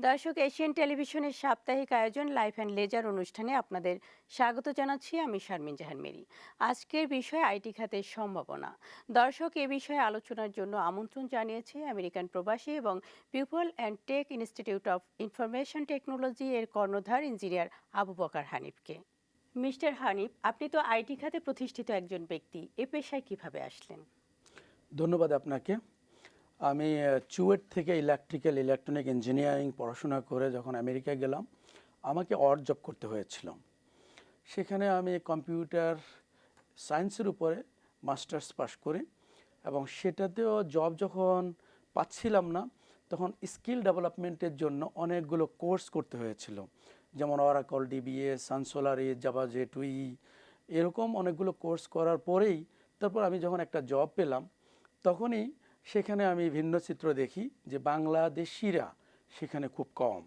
দর্শক, এশিয়ান টেলিভিশনের সাপ্তাহিক আয়োজন লাইফ অ্যান্ড লেজার অনুষ্ঠানে আপনাদের স্বাগত জানাচ্ছি। আমি শারমিন জাহান মেরি। আজকের বিষয় আইটি খাতের সম্ভাবনা। দর্শক, এ বিষয়ে আলোচনার জন্য আমন্ত্রণ জানিয়েছে আমেরিকান প্রবাসী এবং People and Tech Institute of Information Technology এর কর্ণধার ইঞ্জিনিয়ার আবু বকর হানিফকে। মিস্টার হানিফ, আপনি তো আইটি খাতে প্রতিষ্ঠিত একজন ব্যক্তি, এ পেশায় কিভাবে আসলেন? ধন্যবাদ আপনাকে। আমি চুয়েট থেকে ইলেকট্রনিক ইঞ্জিনিয়ারিং পড়াশোনা করে যখন আমেরিকায় গেলাম, আমাকে অড জব করতে হয়েছিল। সেখানে আমি কম্পিউটার সায়েন্সের উপরে মাস্টার্স পাশ করি এবং সেটাতেও জব যখন পাচ্ছিলাম না, তখন স্কিল ডেভেলপমেন্টের জন্য অনেকগুলো কোর্স করতে হয়েছিল, যেমন অরাকল ডিবিএস, সানসোলারিস, জাভা জে2ই, এরকম অনেকগুলো কোর্স করার পরেই তারপর আমি যখন একটা জব পেলাম, তখনই সেখানে আমি ভিন্ন চিত্র দেখি যে বাংলাদেশিরা সেখানে খুব কম।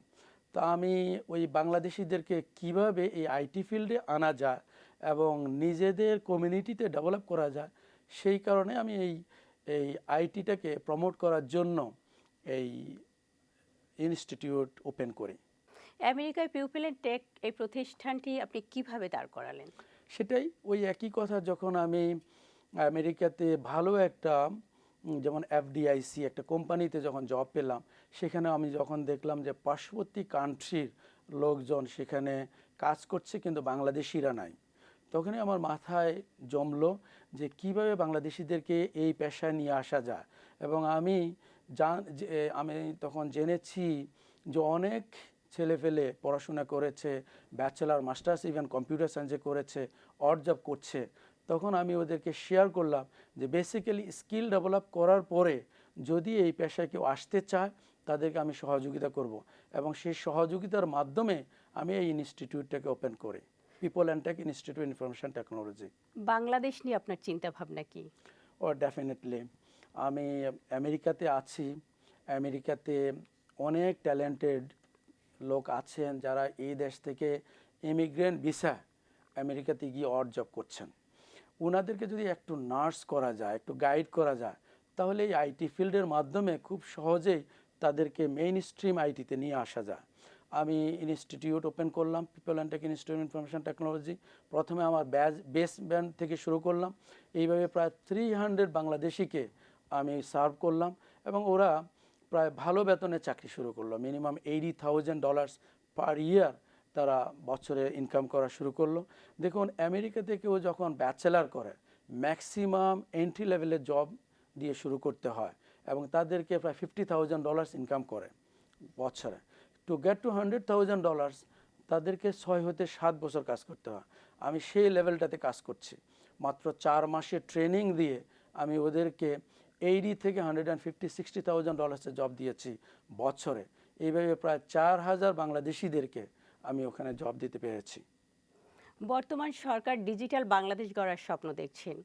তা আমি ওই বাংলাদেশিদেরকে কিভাবে এই আইটি ফিল্ডে আনা যায় এবং নিজেদের কমিউনিটিতে ডেভেলপ করা যায়, সেই কারণে আমি এই আইটিটাকে প্রমোট করার জন্য এই ইনস্টিটিউট ওপেন করি। আমেরিকায় পিপল অ্যান্ড টেক এই প্রতিষ্ঠানটি আপনি কিভাবে দাঁড় করালেন? সেটাই ওই একই কথা, যখন আমি আমেরিকাতে ভালো একটা যেমন এফডিআইসি একটা কোম্পানিতে যখন জব পেলাম, সেখানে আমি যখন দেখলাম যে পার্শ্ববর্তী কান্ট্রির লোকজন সেখানে কাজ করছে কিন্তু বাংলাদেশিরা নাই, তখনই আমার মাথায় জমলো যে কিভাবে বাংলাদেশিদেরকে এই পেশায় নিয়ে আসা যায়। এবং আমি তখন জেনেছি যে অনেক ছেলেফেলে পড়াশোনা করেছে, ব্যাচেলার, মাস্টার্স, ইভেন কম্পিউটার সায়েন্সে করেছে, অড জব করছে। তখন আমি ওদেরকে শেয়ার করলাম যে বেসিক্যালি স্কিল ডেভেলপ করার পরে যদি এই পেশায় কেউ আসতে চায়, তাদেরকে আমি সহযোগিতা করব এবং সেই সহযোগিতার মাধ্যমে আমি এই ইনস্টিটিউটটাকে ওপেন করি, People and Tech Institute Information Technology. Bangladesh নিয়ে আপনার চিন্তা ভাবনা কি? ও ডেফিনেটলি, আমি আমেরিকাতে আছি। আমেরিকাতে অনেক ট্যালেন্টেড লোক আছেন যারা এই দেশ থেকে ইমিগ্রেন্ট ভিসা আমেরিকাতে গিয়ে অড জব করছেন। ওনাদেরকে যদি একটু নার্স করা যায়, একটু গাইড করা যায়, তাহলে এই আইটি ফিল্ডের মাধ্যমে খুব সহজেই তাদেরকে মেইন স্ট্রিম আইটিতে নিয়ে আসা যায়। আমি ইনস্টিটিউট ওপেন করলাম, People and Tech Institute Information Technology. প্রথমে আমার বেস ব্যান্ড থেকে শুরু করলাম। এইভাবে প্রায় 300 বাংলাদেশিকে আমি সার্ভ করলাম এবং ওরা প্রায় ভালো বেতনে চাকরি শুরু করলো। মিনিমাম $80,000 পার ইয়ার তারা বছরে ইনকাম করা শুরু করলো। দেখুন, আমেরিকা থেকেও যখন ব্যাচেলার করে, ম্যাক্সিমাম এন্ট্রি লেভেলের জব দিয়ে শুরু করতে হয় এবং তাদেরকে প্রায় $50,000 ইনকাম করে বছরে। টু গেট টু $100,000 তাদেরকে 6 হতে 7 বছর কাজ করতে হয়। আমি সেই লেভেলটাতে কাজ করছি। মাত্র 4 মাসের ট্রেনিং দিয়ে আমি ওদেরকে 80 থেকে 150-60,000 জব দিয়েছি বছরে। এইভাবে প্রায় 4,000 বাংলাদেশিদেরকে আমি ওখানে জব দিতে পেরেছি। বর্তমান সরকার ডিজিটাল বাংলাদেশ গড়ার স্বপ্ন দেখছেন,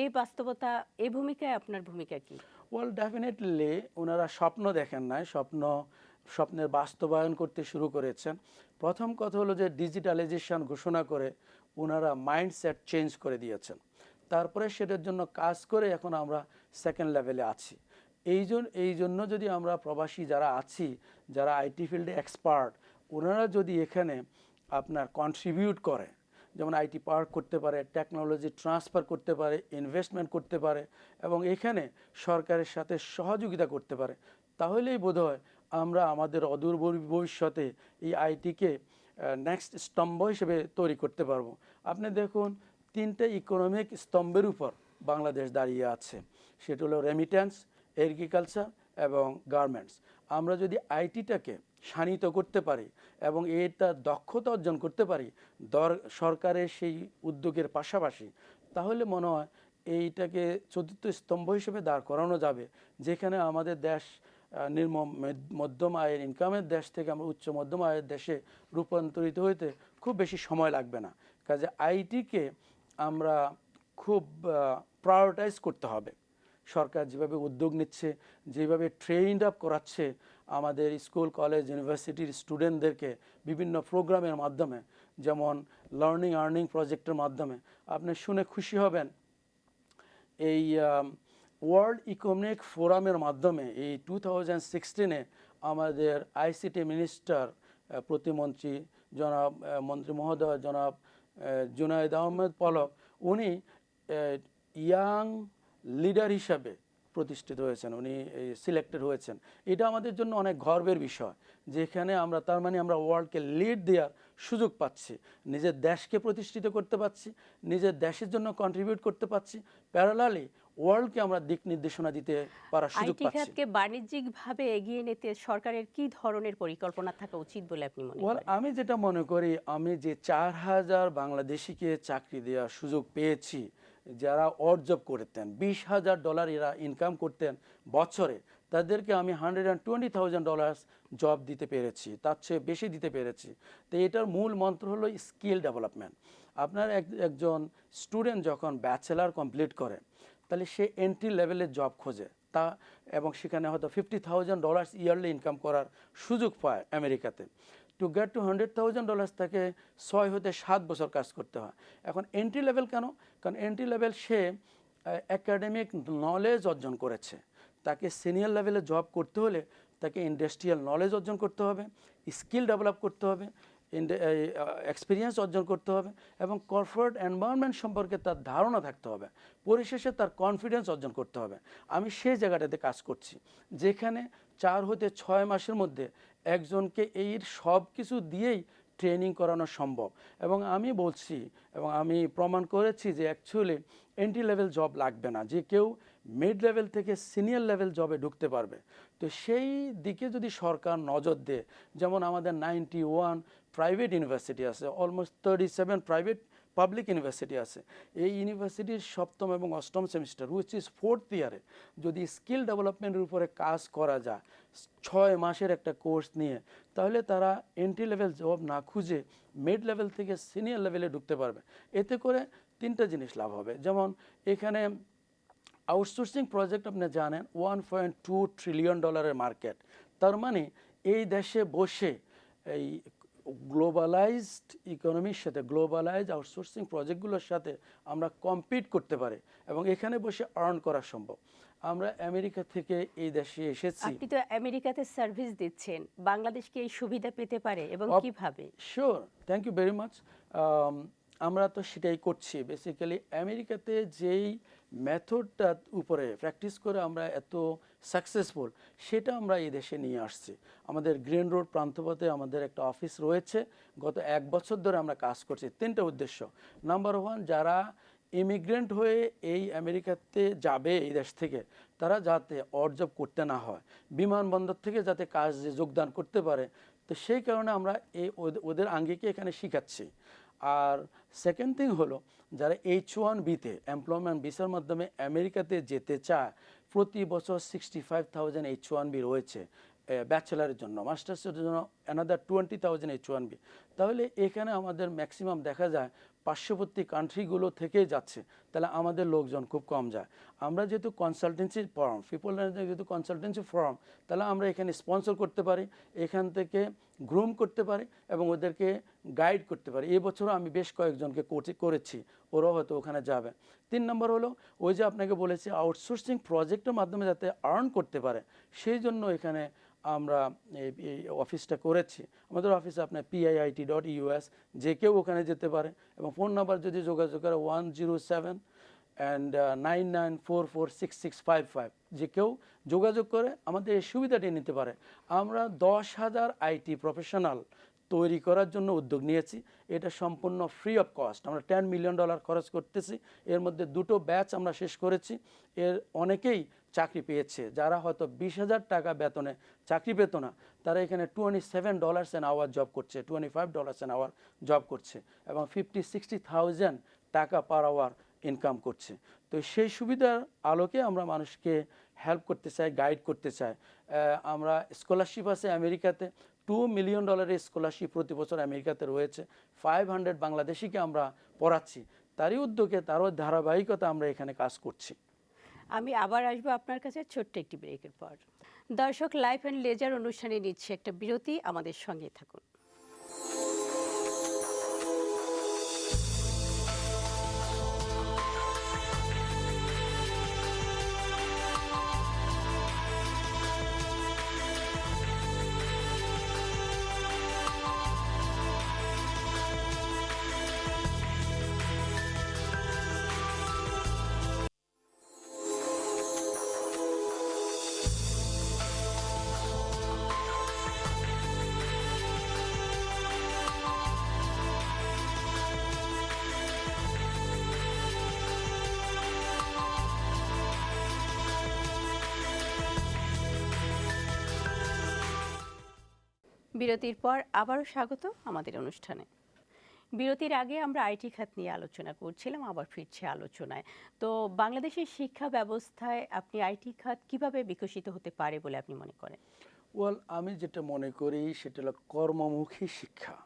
এই বাস্তবতা, এই ভূমিকায় আপনার ভূমিকা কি? ওয়েল, ডেফিনেটলি ওনারা স্বপ্ন দেখেন নাই, স্বপ্নের বাস্তবায়ন করতে শুরু করেছেন। প্রথম কথা হলো যে ডিজিটালাইজেশন ঘোষণা করে ওনারা মাইন্ডসেট চেঞ্জ করে দিয়েছেন। তারপরে সেটার জন্য কাজ করে এখন আমরা সেকেন্ড লেভেলে আছি। এই জন্য যদি আমরা প্রবাসী যারা আছি, যারা আইটি ফিল্ডে এক্সপার্ট, ওনারা যদি এখানে আপনার কন্ট্রিবিউট করে, যেমন আইটি পার্ক করতে পারে, টেকনোলজি ট্রান্সফার করতে পারে, ইনভেস্টমেন্ট করতে পারে এবং এখানে সরকারের সাথে সহযোগিতা করতে পারে, তাহলেই বোধহয় আমরা আমাদের অদূর ভবিষ্যতে এই আইটিকে নেক্সট স্তম্ভ হিসেবে তৈরি করতে পারবো। আপনি দেখুন, 3টে ইকোনমিক স্তম্ভের উপর বাংলাদেশ দাঁড়িয়ে আছে, সেটা হলো রেমিট্যান্স, এগ্রিকালচার এবং গার্মেন্টস। আমরা যদি আইটিটাকে শানিত করতে পারি এবং এটা দক্ষতা অর্জন করতে পারি সরকারের সেই উদ্যোগের পাশাপাশি, তাহলে মনে হয় এইটাকে চতুর্থ স্তম্ভ হিসেবে দাঁড় করানো যাবে, যেখানে আমাদের দেশ নিম্ন মধ্যম আয়ের ইনকামের দেশ থেকে আমরা উচ্চ মধ্যম আয়ের দেশে রূপান্তরিত হইতে খুব বেশি সময় লাগবে না। কাজে আইটিকে আমরা খুব প্রায়োরিটাইজ করতে হবে। সরকার যেভাবে উদ্যোগ নিচ্ছে, যেভাবে ট্রেন্ড আপ করাচ্ছে আমাদের স্কুল, কলেজ, ইউনিভার্সিটির স্টুডেন্টদেরকে বিভিন্ন প্রোগ্রামের মাধ্যমে, যেমন লার্নিং আর্নিং প্রজেক্টের মাধ্যমে, আপনি শুনে খুশি হবেন এই ওয়ার্ল্ড ইকোনমিক ফোরামের মাধ্যমে এই 2016-এ আমাদের আইসিটি মিনিস্টার প্রতিমন্ত্রী জনাব মন্ত্রী মহোদয় জনাব জুনায়েদ আহমেদ পলক, উনি ইয়াং লিডার হিসাবে প্রতিষ্ঠিত হয়েছেন, উনি সিলেক্টেড হয়েছেন। এটা আমাদের জন্য অনেক গর্বের বিষয়, যেখানে আমরা তার মানে আমরা ওয়ার্ল্ডকে লিড দেওয়ার সুযোগ পাচ্ছি, নিজের দেশকে প্রতিষ্ঠিত করতে পারছি, নিজের দেশের জন্য কন্ট্রিবিউট করতে পারছি, প্যারালালি ওয়ার্ল্ডকে আমরা দিক নির্দেশনা দিতে পারার সুযোগ আইটি পাচ্ছি। খাতকে বাণিজ্যিকভাবে এগিয়ে নিতে সরকারের কি ধরনের পরিকল্পনা থাকা উচিত বলে আপনি মনে করেন? আমি যেটা মনে করি, আমি যে 4000 বাংলাদেশিকে চাকরি দেওয়ার সুযোগ পেয়েছি, যারা অড জব করতেন, $20,000 এরা ইনকাম করতেন বছরে, তাদেরকে আমি $120,000 জব দিতে পেরেছি, তার চেয়ে বেশি দিতে পেরেছি। তো এটার মূল মন্ত্র হলো স্কিল ডেভেলপমেন্ট। আপনার একজন স্টুডেন্ট যখন ব্যাচেলার কমপ্লিট করে, তাহলে সে এন্ট্রি লেভেলের জব খোঁজে তা, এবং সেখানে হয়তো $50,000 ইয়ারলি ইনকাম করার সুযোগ পায় আমেরিকাতে। টু গেট টু $100,000 তাকে 6 হতে 7 বছর কাজ করতে হয়। এখন এন্ট্রি লেভেল কেন? কারণ এন্ট্রি লেভেল সে একাডেমিক নলেজ অর্জন করেছে। তাকে সিনিয়র লেভেলে জব করতে হলে তাকে ইন্ডাস্ট্রিয়াল নলেজ অর্জন করতে হবে, স্কিল ডেভেলপ করতে হবে, এক্সপিরিয়েন্স অর্জন করতে হবে, এবং কর্পোরেট এনভায়রনমেন্ট সম্পর্কে তার ধারণা থাকতে হবে। পরিশেষে তার কনফিডেন্স অর্জন করতে হবে। আমি সেই জায়গাটাতে কাজ করছি, যেখানে 4 হতে 6 মাসের মধ্যে একজনকে এই সব কিছু দিয়েই ট্রেনিং করানো সম্ভব। এবং আমি বলছি এবং আমি প্রমাণ করেছি যে অ্যাকচুয়ালি এন্ট্রি লেভেল জব লাগবে না, যে কেউ মিড লেভেল থেকে সিনিয়র লেভেল জবে ঢুকতে পারবে। তো সেই দিকে যদি সরকার নজর দেয়, যেমন আমাদের 91 প্রাইভেট ইউনিভার্সিটি আছে, অলমোস্ট 37 প্রাইভেট পাবলিক ইউনিভার্সিটি আছে। এই ইউনিভার্সিটির 7ম এবং 8ম সেমিস্টার হুইচ ইজ 4th ইয়ারে যদি স্কিল ডেভেলপমেন্টের উপরে কাজ করা যায় 6 মাসের একটা কোর্স নিয়ে, তাহলে তারা এন্ট্রি লেভেল জব না খুঁজে মিড লেভেল থেকে সিনিয়র লেভেলে ঢুকতে পারবে। এতে করে 3টা জিনিস লাভ হবে। যেমন এখানে আউটসোর্সিং প্রজেক্ট আপনি জানেন $1.2 ট্রিলিয়ন মার্কেট। তার মানে এই দেশে বসে এই গ্লোবালাইজড ইকোনমির সাথে, গ্লোবালাইজড আউটসোর্সিং প্রজেক্টগুলোর সাথে আমরা কম্পিট করতে পারি এবং এখানে বসে আর্ন করা সম্ভব। আমরা আমেরিকা থেকে এই দেশে এসেছি। আপনি তো আমেরিকাতে সার্ভিস দিচ্ছেন, বাংলাদেশ কি এই সুবিধা পেতে পারে এবং কিভাবে? Sure, thank you very much. আমরা তো সেটাই করছি। বেসিক্যালি আমেরিকাতে যেই মেথডটার উপরে প্র্যাকটিস করে আমরা এত সাকসেসফুল, সেটা আমরা এই দেশে নিয়ে আসছি। আমাদের গ্রিন রোড প্রান্তপথে আমাদের একটা অফিস রয়েছে। গত 1 বছর ধরে আমরা কাজ করছি। 3টা উদ্দেশ্য। নাম্বার 1, যারা ইমিগ্রেন্ট হয়ে এই আমেরিকাতে যাবে এই দেশ থেকে, তারা যাতে অড জব করতে না হয়, বিমানবন্দর থেকে যাতে কাজে যোগদান করতে পারে। তো সেই কারণে আমরা ওদের আঙ্গিকে এখানে শিখাচ্ছি। আর সেকেন্ড থিং হলো, যারা H1Bতে এমপ্লয়মেন্ট ভিসার মাধ্যমে আমেরিকাতে যেতে চায়, প্রতি বছর 65,000 H1B রয়েছে ব্যাচেলারের জন্য, মাস্টার্সের জন্য অ্যানাদার 20,000 H1B। তাহলে এখানে আমাদের ম্যাক্সিমাম দেখা যায় পার্শ্ববর্তী কান্ট্রিগুলো থেকেই যাচ্ছে। তাহলে আমাদের লোকজন খুব কম যায়। আমরা যেহেতু কনসালটেন্সি ফার্ম, পিপল যেহেতু কনসালটেন্সি ফার্ম, তাহলে আমরা এখানে স্পন্সর করতে পারি, এখান থেকে গ্রুম করতে পারি এবং ওদেরকে গাইড করতে পারি। এই বছরও আমি বেশ কয়েকজনকে করেছি, ওরাও হয়তো ওখানে যাবে। 3 নম্বর হলো, ওই যে আপনাকে বলেছি আউটসোর্সিং প্রজেক্টের মাধ্যমে যাতে আর্ন করতে পারে, সেই জন্য এখানে আমরা এই অফিসটা করেছি। আমাদের অফিসে আপনার PIIT.US, যে কেউ ওখানে যেতে পারে। এবং ফোন নাম্বার যদি যোগাযোগ করে 107 and 99446655, যে কেউ যোগাযোগ করে আমাদের এই সুবিধাটি নিতে পারে। আমরা 10,000 IT প্রফেশনাল তৈরি করার জন্য উদ্যোগ নিয়েছি। এটা সম্পূর্ণ ফ্রি অফ কস্ট। আমরা $10 মিলিয়ন খরচ করতেছি। এর মধ্যে 2টো ব্যাচ আমরা শেষ করেছি। এর অনেকেই চাকরি পেয়েছে। যারা হয়তো 20,000 টাকা বেতনে চাকরি পেত না, তারা এখানে $27 an hour জব করছে, $25 an hour জব করছে এবং 50-60,000 টাকা পার আওয়ার ইনকাম করছে। তো সেই সুবিধার আলোকে আমরা মানুষকে হেল্প করতে চাই, গাইড করতে চাই। আমরা স্কলারশিপ আছে আমেরিকাতে, $2 মিলিয়ন স্কলারশিপ প্রতি বছর আমেরিকাতে রয়েছে। 500 বাংলাদেশিকে আমরা পড়াচ্ছি। তারই উদ্যোগে, তারও ধারাবাহিকতা আমরা এখানে কাজ করছি। আমি আবার আসবো আপনার কাছে ছোট্ট একটি ব্রেকের পর। দর্শক, লাইফ অ্যান্ড লেজার অনুষ্ঠানে নিচ্ছে একটা বিরতি, আমাদের সঙ্গে থাকুন। বিরতির পর আবারও স্বাগত আমাদের অনুষ্ঠানে। বিরতির আগে আমরা আইটি খাত নিয়ে আলোচনা করছিলাম, আবার ফিরছি আলোচনায়। তো বাংলাদেশের শিক্ষা ব্যবস্থায় আপনি আইটি খাত কিভাবে বিকশিত হতে পারে বলে আপনি মনে করেন? আমি যেটা মনে করি সেটা হলো কর্মমুখী শিক্ষা।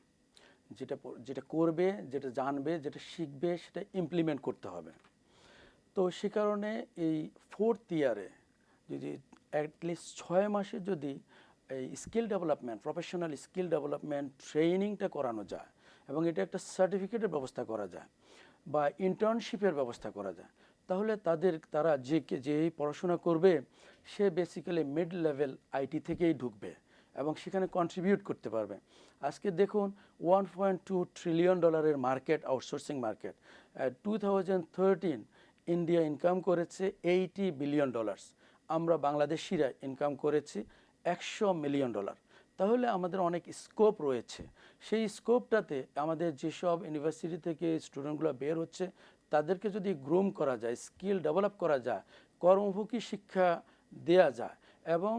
যেটা করবে, যেটা জানবে, যেটা শিখবে সেটা ইমপ্লিমেন্ট করতে হবে। তো সে কারণে এই 4th ইয়ারে যদি অ্যাটলিস্ট 6 মাসে যদি এই skill development, professional skill development ট্রেনিংটা করানো যায় এবং এটা একটা সার্টিফিকেটের ব্যবস্থা করা যায় বা ইন্টার্নশিপের ব্যবস্থা করা যায়, তাহলে তারা যেই পড়াশোনা করবে সে বেসিক্যালি মিড লেভেল আইটি থেকেই ঢুকবে এবং সেখানে কন্ট্রিবিউট করতে পারবে। আজকে দেখুন $1.2 trillion market, outsourcing market. 2013 India income করেছে $80 বিলিয়ন, আমরা বাংলাদেশিরা ইনকাম করেছি $100 মিলিয়ন। তাহলে আমাদের অনেক স্কোপ রয়েছে। সেই স্কোপটাতে আমাদের যেসব ইউনিভার্সিটি থেকে স্টুডেন্টগুলো বের হচ্ছে তাদেরকে যদি গ্রুম করা যায়, স্কিল ডেভেলপ করা যায়, কর্মমুখী শিক্ষা দেয়া যায় এবং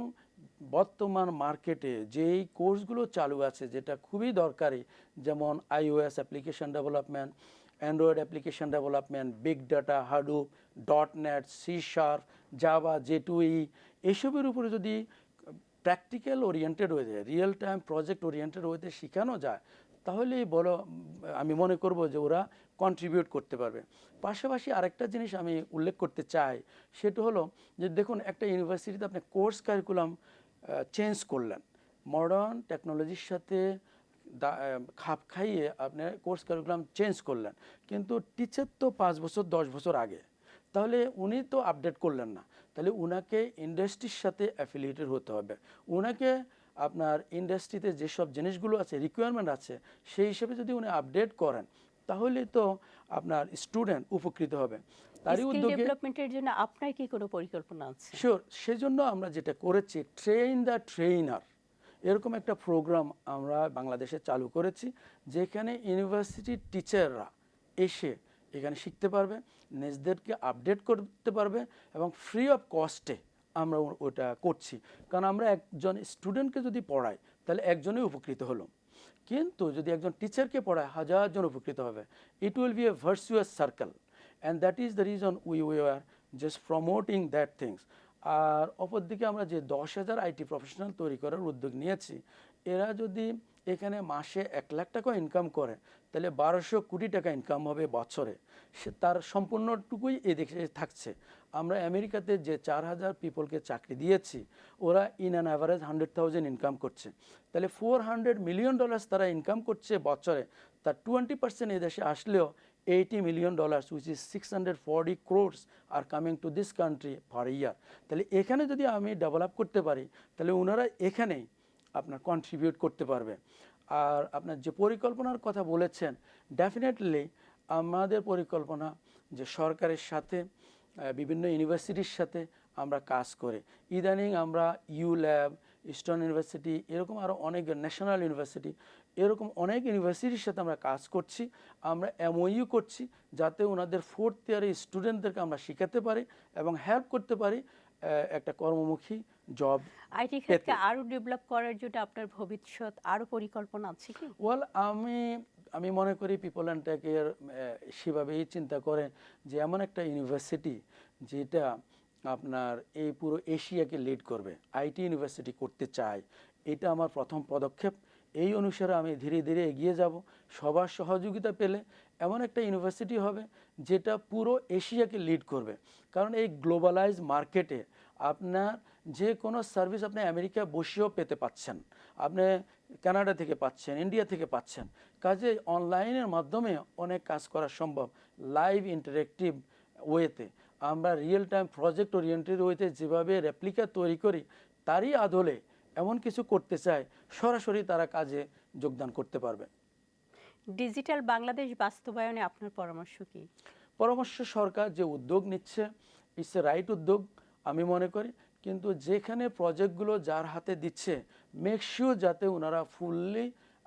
বর্তমান মার্কেটে যেই কোর্সগুলো চালু আছে যেটা খুবই দরকারি, যেমন iOS application development, Android application development, big data, Hadoop, .NET, C#, Java, J2E, এসবের উপরে যদি প্র্যাকটিক্যাল ওরিয়েন্টেড ওয়েতে, রিয়েল টাইম প্রজেক্ট ওরিয়েন্টেড ওয়েতে শেখানো যায়, তাহলেই আমি মনে করব যে ওরা কন্ট্রিবিউট করতে পারবে। পাশাপাশি আরেকটা জিনিস আমি উল্লেখ করতে চাই, সেটা হলো যে দেখুন, একটা ইউনিভার্সিটিতে আপনি কোর্স কারিকুলাম চেঞ্জ করলেন, মডার্ন টেকনোলজির সাথে খাপ খাইয়ে আপনি কোর্স কারিকুলাম চেঞ্জ করলেন, কিন্তু টিচার তো 5 বছর 10 বছর আগে, তাহলে উনি তো আপডেট করলেন না। তাহলে উনাকে ইন্ডাস্ট্রির সাথে অ্যাফিলিয়েটেড হতে হবে। উনাকে আপনার ইন্ডাস্ট্রিতে যেসব জিনিসগুলো আছে, রিকোয়ারমেন্ট আছে, সেই হিসেবে যদি উনি আপডেট করেন, তাহলে তো আপনার স্টুডেন্ট উপকৃত হবে। তারই স্কিল উদ্যোগে ডেভেলপমেন্টের জন্য আপনার কি কোনো পরিকল্পনা আছে? শিওর, সেজন্য আমরা যেটা করেছি, ট্রেন দ্য ট্রেইনার, এরকম একটা প্রোগ্রাম আমরা বাংলাদেশে চালু করেছি, যেখানে ইউনিভার্সিটির টিচাররা এসে এখানে শিখতে পারবে, নিজেদেরকে আপডেট করতে পারবে এবং ফ্রি অফ কস্টে আমরা ওটা করছি। কারণ আমরা একজন স্টুডেন্টকে যদি পড়াই তাহলে একজনই উপকৃত হলো, কিন্তু যদি একজন টিচারকে পড়ায় 1000 জন উপকৃত হবে। It will be a virtuous circle, and that is the reason we are just promoting that things. আর অপরদিকে আমরা যে 10,000 আইটি প্রফেশনাল তৈরি করার উদ্যোগ নিয়েছি, এরা যদি এখানে মাসে 1 লাখ টাকা ইনকাম করে, তাহলে 1200 কোটি টাকা ইনকাম হবে বছরে। সে তার সম্পূর্ণটুকুই এদেশে থাকছে। আমরা আমেরিকাতে যে 4000 পিপলকে চাকরি দিয়েছি, ওরা ইন অ্যান অ্যাভারেজ 100,000 ইনকাম করছে। তাহলে $400 মিলিয়ন তারা ইনকাম করছে বছরে। তার 20% এদেশে আসলেও $80 million, which is 640 crores are coming to this country per year। তাহলে এখানে যদি আমি ডেভেলপ করতে পারি, তাহলে ওনারা এখানেই আপনার কন্ট্রিবিউট করতে পারবে। আর আপনার যে পরিকল্পনার কথা বলেছেন, ডেফিনেটলি আমাদের পরিকল্পনা যে সরকারের সাথে বিভিন্ন ইউনিভার্সিটির সাথে আমরা কাজ করে, ইদানিং আমরা ল্যাব, ইস্টার্ন ইউনিভার্সিটি, এরকম আরও অনেক ন্যাশনাল ইউনিভার্সিটি, এরকম অনেক ইউনিভার্সিটির সাথে আমরা কাজ করছি। আমরা MOU করছি যাতে ওনাদের 4th ইয়ারের স্টুডেন্টদেরকে আমরা শেখাতে পারি এবং হেল্প করতে পারি একটা কর্মমুখী জব আইটি খাতকে আরো ডেভেলপ করার জন্য আপনার ভবিষ্যৎ আরো পরিকল্পনা আছে কি? আমি মনে করি পিপল অ্যান্ড টেকের সেভাবেই চিন্তা করেন যে এমন একটা ইউনিভার্সিটি যেটা আপনার এই পুরো এশিয়াকে লিড করবে, আইটি ইউনিভার্সিটি করতে চাই। এটা আমার প্রথম পদক্ষেপ। এই অনুসারে আমি ধীরে ধীরে এগিয়ে যাব। সবার সহযোগিতা পেলে এমন একটা ইউনিভার্সিটি হবে যেটা পুরো এশিয়াকে লিড করবে। কারণ এই গ্লোবালাইজ মার্কেটে আপনার যে কোনো সার্ভিস আপনি আমেরিকা বসেও পেতে পাচ্ছেন, আপনি কানাডা থেকে পাচ্ছেন, ইন্ডিয়া থেকে পাচ্ছেন। কাজে অনলাইনের মাধ্যমে অনেক কাজ করা সম্ভব। লাইভ ইন্টারেক্টিভ ওয়েতে আমরা রিয়েল টাইম প্রজেক্ট ওরিয়েন্টেড ওয়েতে যেভাবে রেপ্লিকা তৈরি করি, তারই আদলে এমন কিছু করতে চায়, সরাসরি তারা কাজে যোগদান করতে পারবে। ডিজিটাল বাংলাদেশ বাস্তবায়নে আপনার পরামর্শ কি? পরামর্শ, সরকার যে উদ্যোগ নিচ্ছে, ইটস এ রাইট উদ্যোগ আমি মনে করি, কিন্তু যেখানে প্রজেক্টগুলো যার হাতে দিচ্ছে, মেক শিওর যাতে ওনারা ফুললি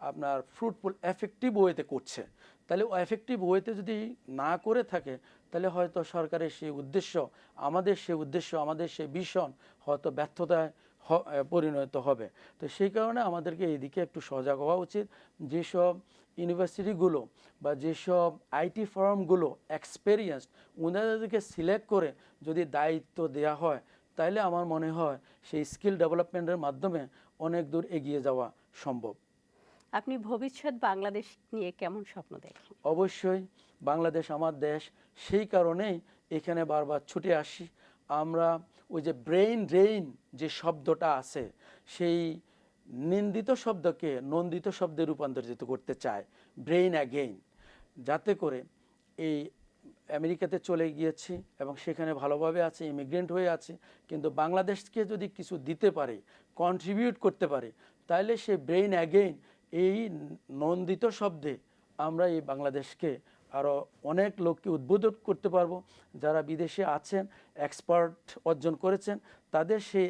আপনার ফ্রুটফুল এফেক্টিভ ওয়েতে করছে। তাহলে এফেক্টিভ ওয়েতে যদি না করে থাকে, তাহলে হয়তো সরকারের সেই উদ্দেশ্য, আমাদের সেই ভিশন হয়তো ব্যর্থতায় পরিণত হবে। তো সেই কারণে আমাদেরকে এইদিকে একটু সজাগ হওয়া উচিত। যেসব ইউনিভার্সিটিগুলো বা যেসব আইটি ফার্মগুলো এক্সপেরিয়েন্সড, ওনাদেরকে সিলেক্ট করে যদি দায়িত্ব দেওয়া হয়, তাইলে আমার মনে হয় সেই স্কিল ডেভেলপমেন্টের মাধ্যমে অনেক দূর এগিয়ে যাওয়া সম্ভব। আপনি ভবিষ্যৎ বাংলাদেশ নিয়ে কেমন স্বপ্ন দেখেন? অবশ্যই বাংলাদেশ আমার দেশ, সেই কারণেই এখানে বারবার ছুটে আসি। আমরা ওই যে ব্রেইন ড্রেইন যে শব্দটা আছে, সেই নিন্দিত শব্দকে নন্দিত শব্দে রূপান্তরিত করতে চায়, ব্রেইন অ্যাগেইন, যাতে করে এই আমেরিকাতে চলে গিয়েছি এবং সেখানে ভালোভাবে আছে, ইমিগ্রেন্ট হয়ে আছে, কিন্তু বাংলাদেশকে যদি কিছু দিতে পারে, কন্ট্রিবিউট করতে পারে, তাহলে সে ব্রেইন অ্যাগেইন এই নন্দিত শব্দে আমরা এই বাংলাদেশকে আরও অনেক লোককে উদ্বোধন করতে পারবো। যারা বিদেশে আছেন, এক্সপার্ট অর্জন করেছেন, তাদের সেই